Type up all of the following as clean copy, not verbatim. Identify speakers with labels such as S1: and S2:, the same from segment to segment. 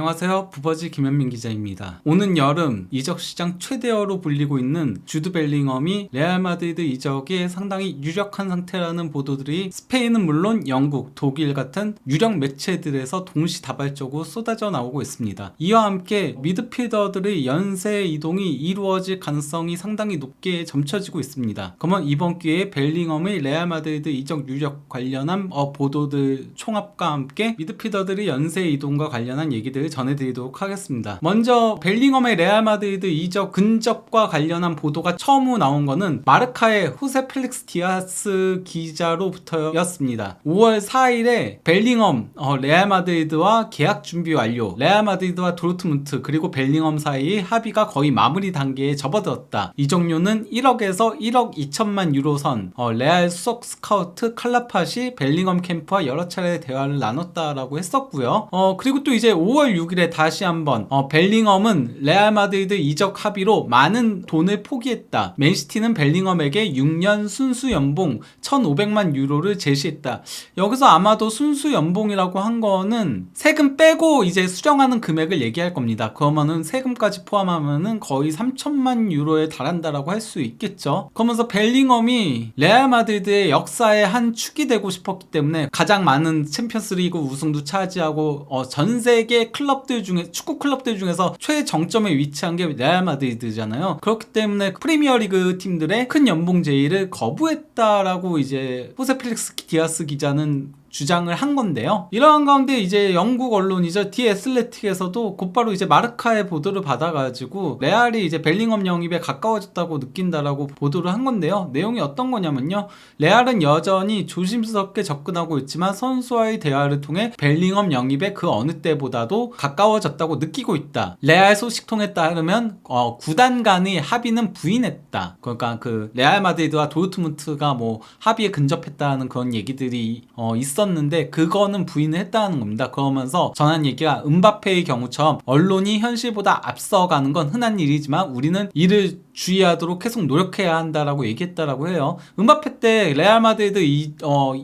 S1: 안녕하세요. 부버지 김현민 기자입니다. 오는 여름 이적 시장 최대어로 불리고 있는 주드 벨링엄이 레알 마드리드 이적에 상당히 유력한 상태라는 보도들이 스페인은 물론 영국, 독일 같은 유력 매체들에서 동시다발적으로 쏟아져 나오고 있습니다. 이와 함께 미드필더들의 연쇄 이동이 이루어질 가능성이 상당히 높게 점쳐지고 있습니다. 그러면 이번 기회에 벨링엄의 레알 마드리드 이적 유력 관련한 보도들 총합과 함께 미드필더들의 연쇄 이동과 관련한 얘기들을 전해드리도록 하겠습니다. 먼저 벨링엄의 레알 마드리드 이적 근접과 관련한 보도가 처음 나온 거는 마르카의 후세 펠릭스 디아스 기자로부터였습니다. 5월 4일에 벨링엄 레알 마드리드와 계약 준비 완료, 레알 마드리드와 도르트문트 그리고 벨링엄 사이의 합의가 거의 마무리 단계에 접어들었다. 이적료는 1억에서 1억 2천만 유로 선. 레알 수석 스카우트 칼라팟이 벨링엄 캠프와 여러 차례 대화를 나눴다라고 했었고요. 그리고 또 이제 5월 6일에 다시 한번 벨링엄은 레알 마드리드 이적 합의로 많은 돈을 포기했다. 맨시티는 벨링엄에게 6년 순수 연봉 1,500만 유로를 제시했다. 여기서 아마도 순수 연봉이라고 한 거는 세금 빼고 이제 수령하는 금액을 얘기할 겁니다. 그러면은 세금까지 포함하면은 거의 3천만 유로에 달한다라고 할 수 있겠죠. 그러면서 벨링엄이 레알 마드리드의 역사의 한 축이 되고 싶었기 때문에 가장 많은 챔피언스리그 우승도 차지하고 전 세계 클럽들 중에 축구 클럽들 중에서 최정점에 위치한 게 레알 마드리드잖아요. 그렇기 때문에 프리미어리그 팀들의 큰 연봉 제의를 거부했다라고 이제 호세 펠릭스 디아스 기자는 주장을 한 건데요. 이러한 가운데 이제 영국 언론이죠. 디 애슬레틱에서도 곧바로 이제 마르카의 보도를 받아가지고 레알이 이제 벨링엄 영입에 가까워졌다고 느낀다라고 보도를 한 건데요. 내용이 어떤 거냐면요. 레알은 여전히 조심스럽게 접근하고 있지만 선수와의 대화를 통해 벨링엄 영입에 그 어느 때보다도 가까워졌다고 느끼고 있다. 레알 소식통에 따르면 구단 간의 합의는 부인했다. 그러니까 그 레알 마드리드와 도르트문트가 뭐 합의에 근접했다는 그런 얘기들이 있었는데 그거는 부인을 했다는 겁니다. 그러면서 전한 얘기가 음바페의 경우처럼 언론이 현실보다 앞서가는 건 흔한 일이지만 우리는 이를 주의하도록 계속 노력해야 한다라고 얘기했다라고 해요. 음바페 때 레알 마드리드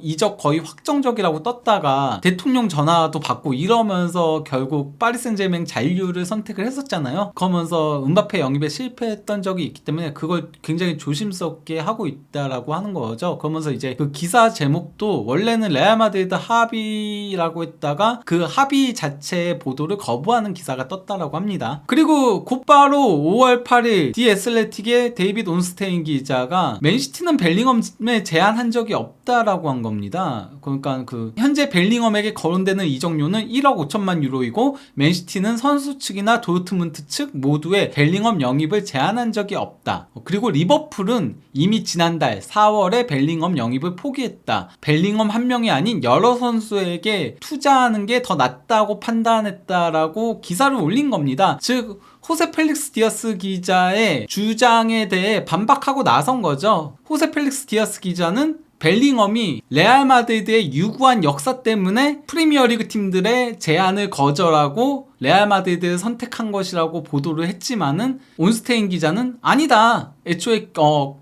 S1: 이적 거의 확정적이라고 떴다가 대통령 전화도 받고 이러면서 결국 파리 생제르맹 잔류를 선택을 했었잖아요. 그러면서 음바페 영입에 실패했던 적이 있기 때문에 그걸 굉장히 조심스럽게 하고 있다라고 하는 거죠. 그러면서 이제 그 기사 제목도 원래는 레알 마드리드 합의라고 했다가 그 합의 자체의 보도를 거부하는 기사가 떴다라고 합니다. 그리고 곧바로 5월 8일 디 애슬레틱의 데이빗 온스테인 기자가 맨시티는 벨링엄에 제한한 적이 없다라고 한 겁니다. 그러니까 그 현재 벨링엄에게 거론되는 이적료는 1억 5천만 유로이고 맨시티는 선수 측이나 도르트문트 측 모두의 벨링엄 영입을 제한한 적이 없다. 그리고 리버풀은 이미 지난달 4월에 벨링엄 영입을 포기했다. 벨링엄 한 명이 아닌 여러 선수에게 투자하는 게 더 낫다고 판단했다라고 기사를 올린 겁니다. 즉 호세 펠릭스 디아스 기자의 주장에 대해 반박하고 나선 거죠. 호세 펠릭스 디아스 기자는 벨링엄이 레알 마드리드의 유구한 역사 때문에 프리미어리그 팀들의 제안을 거절하고 레알 마드리드를 선택한 것이라고 보도를 했지만은 온스테인 기자는 아니다. 애초에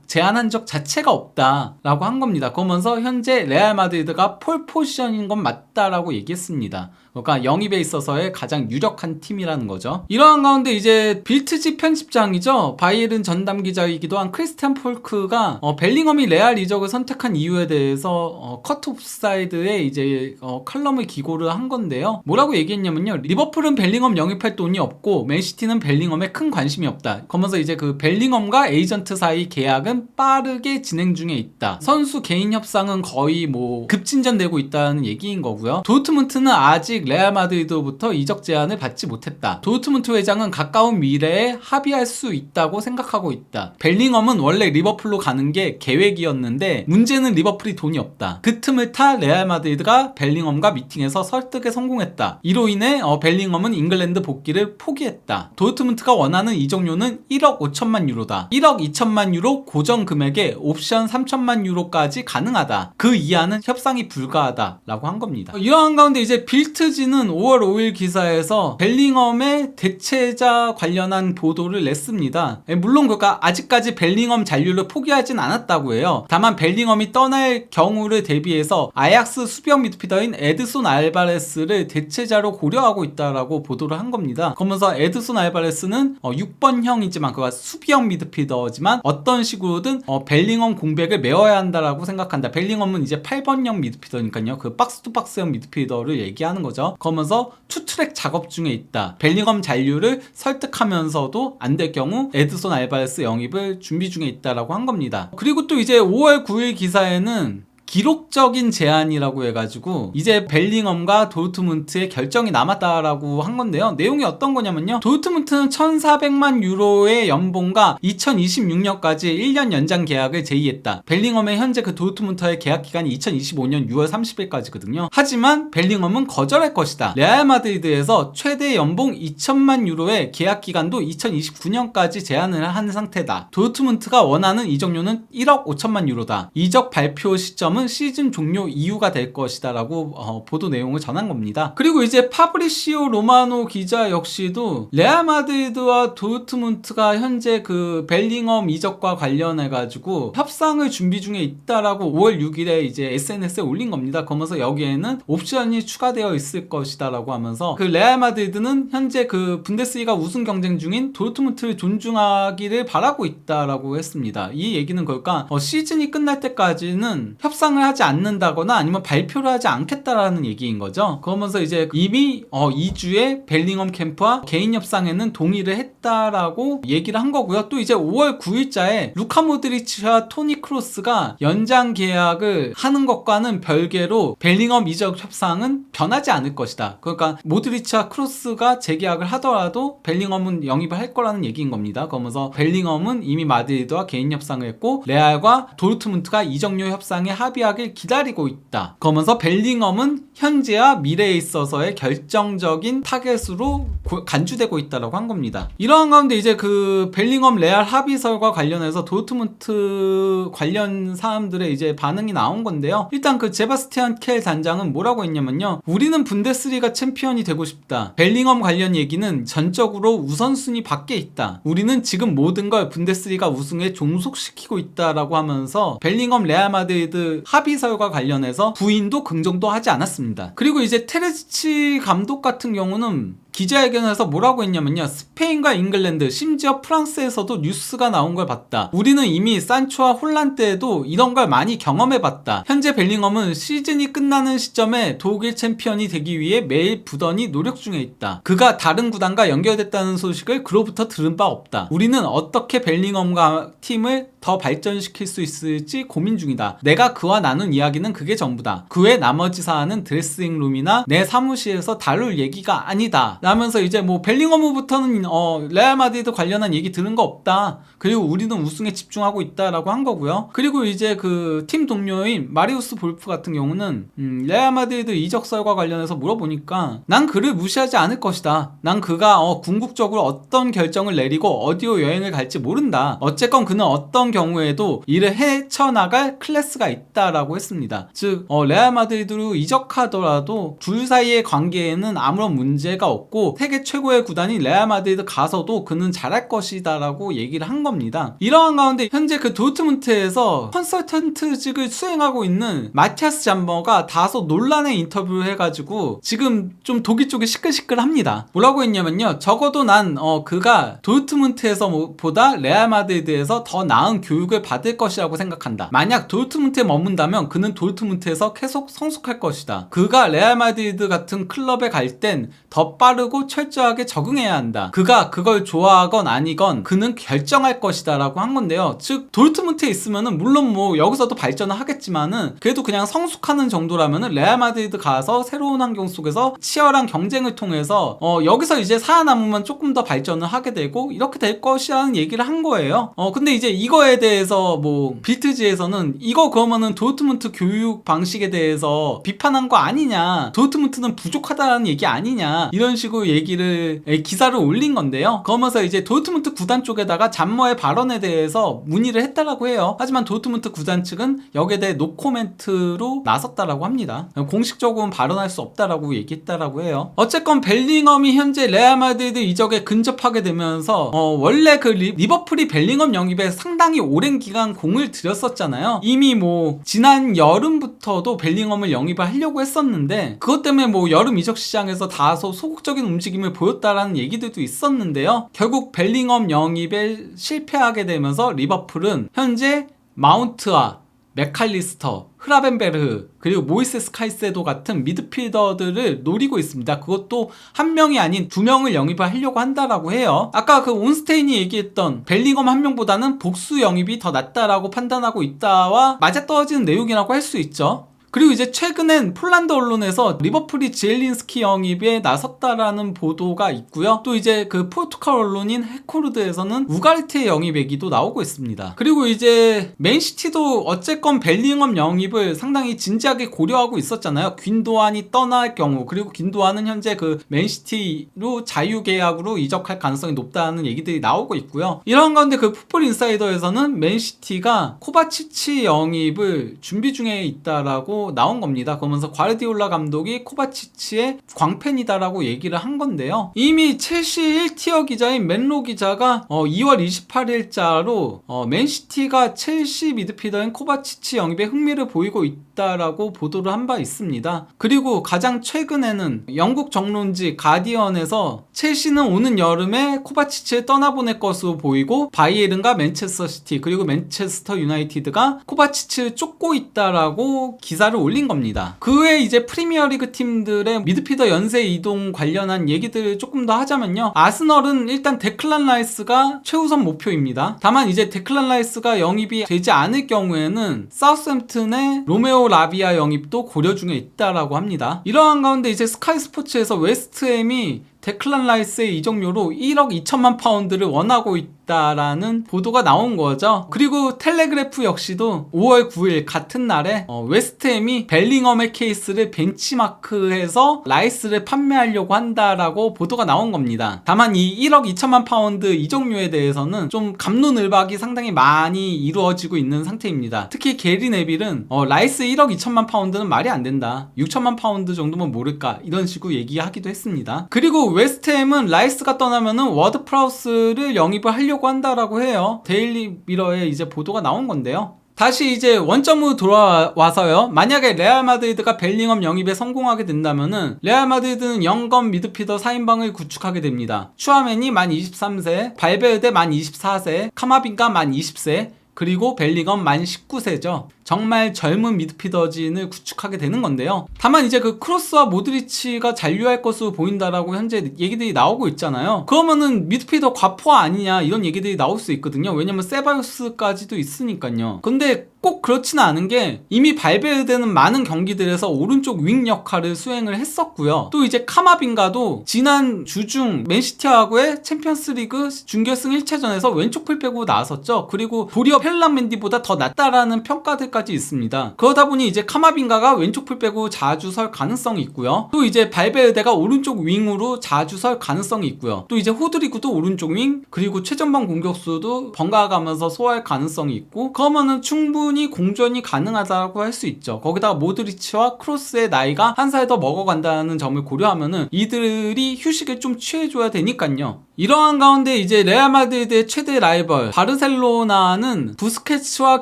S1: 제안한 적 자체가 없다라고 한 겁니다. 그러면서 현재 레알 마드리드가 폴 포지션인 건 맞다라고 얘기했습니다. 그러니까 영입에 있어서의 가장 유력한 팀이라는 거죠. 이러한 가운데 이제 빌트지 편집장이죠. 바이에른 전담 기자이기도 한 크리스티안 폴크가 벨링엄이 레알 이적을 선택한 이유에 대해서 컷 옵사이드에 이제 칼럼을 기고를 한 건데요. 뭐라고 얘기했냐면요. 리버풀은 벨링엄 영입할 돈이 없고 맨시티는 벨링엄에 큰 관심이 없다. 그러면서 이제 그 벨링엄과 에이전트 사이 계약은 빠르게 진행 중에 있다. 선수 개인 협상은 거의 뭐 급진전되고 있다는 얘기인 거고요. 도르트문트는 아직 레알 마드리드로부터 이적 제안을 받지 못했다. 도르트문트 회장은 가까운 미래에 합의할 수 있다고 생각하고 있다. 벨링엄은 원래 리버풀로 가는 게 계획이었는데 문제는 리버풀이 돈이 없다. 그 틈을 타 레알 마드리드가 벨링엄과 미팅해서 설득에 성공했다. 이로 인해 벨링엄은 잉글랜드 복귀를 포기했다. 도르트문트가 원하는 이적료는 1억 5천만 유로다. 1억 2천만 유로 고정 금액에 옵션 3천만 유로까지 가능하다. 그 이하는 협상이 불가하다 라고 한 겁니다. 이러한 가운데 이제 빌트지는 5월 5일 기사에서 벨링엄의 대체자 관련한 보도를 냈습니다. 물론 그가 아직까지 벨링엄 잔류를 포기하진 않았다고 해요. 다만 벨링엄이 떠날 경우를 대비해서 아약스 수비형 미드필더인 에드손 알바레스를 대체자로 고려하고 있다라고 보도를 한 겁니다. 그러면서 에드손 알바레스는 6번형이지만 그가 수비형 미드필더지만 어떤 식으로든 벨링엄 공백을 메워야 한다라고 생각한다. 벨링엄은 이제 8번형 미드필더니까요. 그 박스 투 박스형 미드필더를 얘기하는 거죠. 그러면서 투트랙 작업 중에 있다. 벨링엄 잔류를 설득하면서도 안 될 경우 에드손 알바레스 영입을 준비 중에 있다라고 한 겁니다. 그리고 또 이제 5월 9일 기사에는 기록적인 제안이라고 해가지고 이제 벨링엄과 도르트문트의 결정이 남았다라고 한 건데요. 내용이 어떤 거냐면요. 도르트문트는 1,400만 유로의 연봉과 2026년까지 1년 연장 계약을 제의했다. 벨링엄의 현재 그 도르트문트와의 계약 기간이 2025년 6월 30일까지거든요. 하지만 벨링엄은 거절할 것이다. 레알 마드리드에서 최대 연봉 2천만 유로의 계약 기간도 2029년까지 제한을 한 상태다. 도르트문트가 원하는 이적료는 1억 5천만 유로다. 이적 발표 시점은 시즌 종료 이후가 될 것이다 라고 보도 내용을 전한 겁니다. 그리고 이제 파브리시오 로마노 기자 역시도 레알 마드리드와 도르트문트가 현재 그 벨링엄 이적과 관련해 가지고 협상을 준비 중에 있다라고 5월 6일에 이제 SNS에 올린 겁니다. 그러면서 여기에는 옵션이 추가되어 있을 것이다 라고 하면서 그 레알 마드리드는 현재 그 분데스리가 우승 경쟁 중인 도르트문트를 존중하기를 바라고 있다라고 했습니다. 이 얘기는 그러니까 시즌이 끝날 때까지는 협상을 하지 않는다거나 아니면 발표를 하지 않겠다라는 얘기인 거죠. 그러면서 이제 이미 2주에 벨링엄 캠프와 개인 협상에는 동의를 했다라고 얘기를 한 거고요. 또 이제 5월 9일자에 루카 모드리치와 토니 크로스가 연장 계약을 하는 것과는 별개로 벨링엄 이적 협상은 변하지 않을 것이다. 그러니까 모드리치와 크로스가 재계약을 하더라도 벨링엄은 영입을 할 거라는 얘기인 겁니다. 그러면서 벨링엄은 이미 마드리드와 개인 협상을 했고 레알과 도르트문트가 이적료 협상에 합의하길 기다리고 있다. 그러면서 벨링엄은 현재와 미래에 있어서의 결정적인 타겟으로 간주되고 있다라고 한 겁니다. 이러한 가운데 이제 그 벨링엄 레알 합의설과 관련해서 도르트문트 관련 사람들의 이제 반응이 나온 건데요. 일단 그 제바스티안 켈 단장은 뭐라고 했냐면요. 우리는 분데스리가 챔피언이 되고 싶다. 벨링엄 관련 얘기는 전적으로 우선순위 밖에 있다. 우리는 지금 모든 걸 분데스리가 우승에 종속시키고 있다라고 하면서 벨링엄 레알 마드리드 합의설과 관련해서 부인도 긍정도 하지 않았습니다. 그리고 이제 테레지치 감독 같은 경우는 기자회견에서 뭐라고 했냐면요. 스페인과 잉글랜드 심지어 프랑스에서도 뉴스가 나온 걸 봤다. 우리는 이미 산초와 홀란 때에도 이런 걸 많이 경험해봤다. 현재 벨링엄은 시즌이 끝나는 시점에 독일 챔피언이 되기 위해 매일 부단히 노력 중에 있다. 그가 다른 구단과 연결됐다는 소식을 그로부터 들은 바 없다. 우리는 어떻게 벨링엄과 팀을 더 발전시킬 수 있을지 고민 중이다. 내가 그와 나눈 이야기는 그게 전부다. 그 외 나머지 사안은 드레싱룸이나 내 사무실에서 다룰 얘기가 아니다. 라면서 이제 뭐 벨링엄부터는 레알 마드리드 관련한 얘기 들은 거 없다. 그리고 우리는 우승에 집중하고 있다라고 한 거고요. 그리고 이제 그 팀 동료인 마리우스 볼프 같은 경우는 레알 마드리드 이적설과 관련해서 물어보니까 난 그를 무시하지 않을 것이다. 난 그가 궁극적으로 어떤 결정을 내리고 어디로 여행을 갈지 모른다. 어쨌건 그는 어떤 경우에도 이를 헤쳐나갈 클래스가 있다라고 했습니다. 즉 레알 마드리드로 이적하더라도 둘 사이의 관계에는 아무런 문제가 없고 세계 최고의 구단인 레알 마드리드 가서도 그는 잘할 것이다 라고 얘기를 한 겁니다. 이러한 가운데 현재 그 도르트문트에서 컨설턴트직을 수행하고 있는 마티아스 잠머가 다소 논란의 인터뷰를 해가지고 지금 좀 독일 쪽이 시끌시끌합니다. 뭐라고 했냐면요. 적어도 난 그가 도르트문트에서 보다 레알 마드리드에서 더 나은 교육을 받을 것이라고 생각한다. 만약 도르트문트에 머문다면 그는 도르트문트에서 계속 성숙할 것이다. 그가 레알 마드리드 같은 클럽에 갈 땐 더 빠르고 철저하게 적응해야 한다. 그가 그걸 좋아하건 아니건 그는 결정할 것이다 라고 한 건데요. 즉 도르트문트에 있으면은 물론 뭐 여기서도 발전을 하겠지만은 그래도 그냥 성숙하는 정도라면은 레알 마드리드 가서 새로운 환경 속에서 치열한 경쟁을 통해서 여기서 이제 살아남으면 조금 더 발전을 하게 되고 이렇게 될 것이라는 얘기를 한 거예요. 근데 이제 이거에 대해서 뭐 빌트지에서는 이거 그러면은 도르트문트 교육 방식에 대해서 비판한 거 아니냐, 도르트문트는 부족하다는 얘기 아니냐, 이런 식으로 얘기를 기사를 올린 건데요. 그러면서 이제 도르트문트 구단 쪽에다가 잠머의 발언에 대해서 문의를 했다라고 해요. 하지만 도르트문트 구단 측은 여기에 대해 노코멘트로 나섰다라고 합니다. 공식적으로는 발언할 수 없다라고 얘기했다라고 해요. 어쨌건 벨링엄이 현재 레알 마드리드 이적에 근접하게 되면서 원래 그 리버풀이 벨링엄 영입에 상당히 상당히 오랜 기간 공을 들였었잖아요. 이미 뭐 지난 여름부터도 벨링엄을 영입을 하려고 했었는데 그것 때문에 뭐 여름 이적 시장에서 다소 소극적인 움직임을 보였다라는 얘기들도 있었는데요. 결국 벨링엄 영입에 실패하게 되면서 리버풀은 현재 마운트와 맥칼리스터, 흐라벤베르흐 그리고 모이세스 카이세도 같은 미드필더들을 노리고 있습니다. 그것도 한 명이 아닌 두 명을 영입을 하려고 한다라고 해요. 아까 그 온스테인이 얘기했던 벨링엄 한 명보다는 복수 영입이 더 낫다라고 판단하고 있다와 맞아떨어지는 내용이라고 할 수 있죠. 그리고 이제 최근엔 폴란드 언론에서 리버풀이 지엘린스키 영입에 나섰다라는 보도가 있고요. 또 이제 그 포르투갈 언론인 헤코르드에서는 우가르트의 영입 얘기도 나오고 있습니다. 그리고 이제 맨시티도 어쨌건 벨링엄 영입을 상당히 진지하게 고려하고 있었잖아요. 귄도안이 떠날 경우, 그리고 귄도안은 현재 그 맨시티로 자유계약으로 이적할 가능성이 높다는 얘기들이 나오고 있고요. 이런 가운데 그 풋볼 인사이더에서는 맨시티가 코바치치 영입을 준비 중에 있다라고 나온 겁니다. 그러면서 과르디올라 감독이 코바치치의 광팬이다라고 얘기를 한 건데요. 이미 첼시 1티어 기자인 맨로 기자가 2월 28일자로 맨시티가 첼시 미드필더인 코바치치 영입에 흥미를 보이고 있다라고 보도를 한 바 있습니다. 그리고 가장 최근에는 영국 정론지 가디언에서 첼시는 오는 여름에 코바치치를 떠나보낼 것으로 보이고 바이에른과 맨체스터 시티 그리고 맨체스터 유나이티드가 코바치치를 쫓고 있다라고 기사를 올린 겁니다. 그 외에 이제 프리미어리그 팀들의 미드필더 연쇄 이동 관련한 얘기들을 조금 더 하자면요. 아스널은 일단 데클란 라이스가 최우선 목표입니다. 다만 이제 데클란 라이스가 영입이 되지 않을 경우에는 사우스햄튼의 로메오 라비아 영입도 고려 중에 있다라고 합니다. 이러한 가운데 이제 스카이 스포츠에서 웨스트햄이 데클란 라이스의 이적료로 1억 2천만 파운드를 원하고 있다라는 보도가 나온 거죠. 그리고 텔레그래프 역시도 5월 9일 같은 날에 웨스트햄이 벨링엄의 케이스를 벤치마크해서 라이스를 판매하려고 한다라고 보도가 나온 겁니다. 다만 이 1억 2천만 파운드 이적료에 대해서는 좀 갑론을박이 상당히 많이 이루어지고 있는 상태입니다. 특히 게리 네빌은 라이스 1억 2천만 파운드는 말이 안 된다. 6천만 파운드 정도면 모를까 이런 식으로 얘기하기도 했습니다. 그리고 웨스트햄은 라이스가 떠나면은 워드 프라우스를 영입을 하려고 한다라고 해요. 데일리 미러에 이제 보도가 나온 건데요. 다시 이제 원점으로 돌아와서요. 만약에 레알 마드리드가 벨링엄 영입에 성공하게 된다면은 레알 마드리드는 영검 미드필더 4인방을 구축하게 됩니다. 슈아멘이 만 23세, 발베르데 만 24세, 카마빈가 만 20세, 그리고 벨링엄 만 19세죠. 정말 젊은 미드필더진을 구축하게 되는 건데요. 다만 이제 그 크로스와 모드리치가 잔류할 것으로 보인다라고 현재 얘기들이 나오고 있잖아요. 그러면은 미드필더 과포화 아니냐 이런 얘기들이 나올 수 있거든요. 왜냐면 세바요스까지도 있으니까요. 근데 꼭 그렇지는 않은 게 이미 발베르데는 많은 경기들에서 오른쪽 윙 역할을 수행을 했었고요. 또 이제 카마빈가도 지난 주중 맨시티하고의 챔피언스리그 준결승 1차전에서 왼쪽 풀백으로 나왔었죠. 그리고 도리어 펠람 맨디보다 더 낫다라는 평가들까지 있습니다. 그러다 보니 이제 카마빈가가 왼쪽 풀백으로 자주 설 가능성이 있고요. 또 이제 발베르데가 오른쪽 윙으로 자주 설 가능성이 있고요. 또 이제 호드리구도 오른쪽 윙, 그리고 최전방 공격수도 번갈아 가면서 소화할 가능성이 있고, 그러면은 충분히 공존이 가능하다고 할 수 있죠. 거기다가 모드리치와 크로스의 나이가 한 살 더 먹어간다는 점을 고려하면은 이들이 휴식을 좀 취해줘야 되니까요. 이러한 가운데 이제 레알 마드리드의 최대 라이벌 바르셀로나는 부스케츠와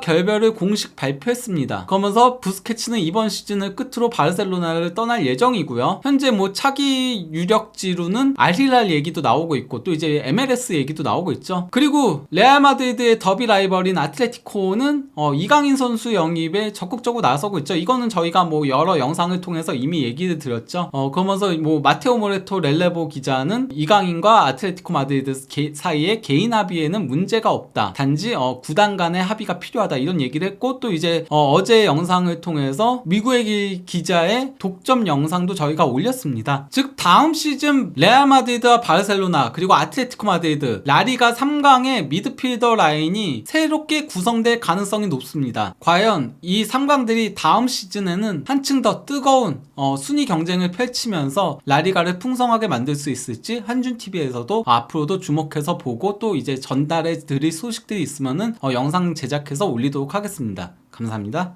S1: 결별을 공식 발표했습니다. 그러면서 부스케츠는 이번 시즌을 끝으로 바르셀로나를 떠날 예정이고요. 현재 뭐 차기 유력지로는 알힐랄 얘기도 나오고 있고, 또 이제 MLS 얘기도 나오고 있죠. 그리고 레알 마드리드의 더비 라이벌인 아틀레티코는 이강인 선수 영입에 적극적으로 나서고 있죠. 이거는 저희가 뭐 여러 영상을 통해서 이미 얘기를 드렸죠. 그러면서 뭐 마테오 모레토 렐레보 기자는 이강인과 아틀레티코 마드리드 사이에 개인 합의에는 문제가 없다. 단지 구단 간의 합의가 필요하다. 이런 얘기를 했고, 또 이제 어제 영상을 통해서 미구의 기자의 독점 영상도 저희가 올렸습니다. 즉 다음 시즌 레알 마드리드와 바르셀로나 그리고 아틀레티코 마드리드 라리가 3강의 미드필더 라인이 새롭게 구성될 가능성이 높습니다. 과연 이 3강들이 다음 시즌에는 한층 더 뜨거운 순위 경쟁을 펼치면서 라리가를 풍성하게 만들 수 있을지 한준TV에서도 앞으로도 주목해서 보고, 또 이제 전달해 드릴 소식들이 있으면은 영상 제작해서 올리도록 하겠습니다. 감사합니다.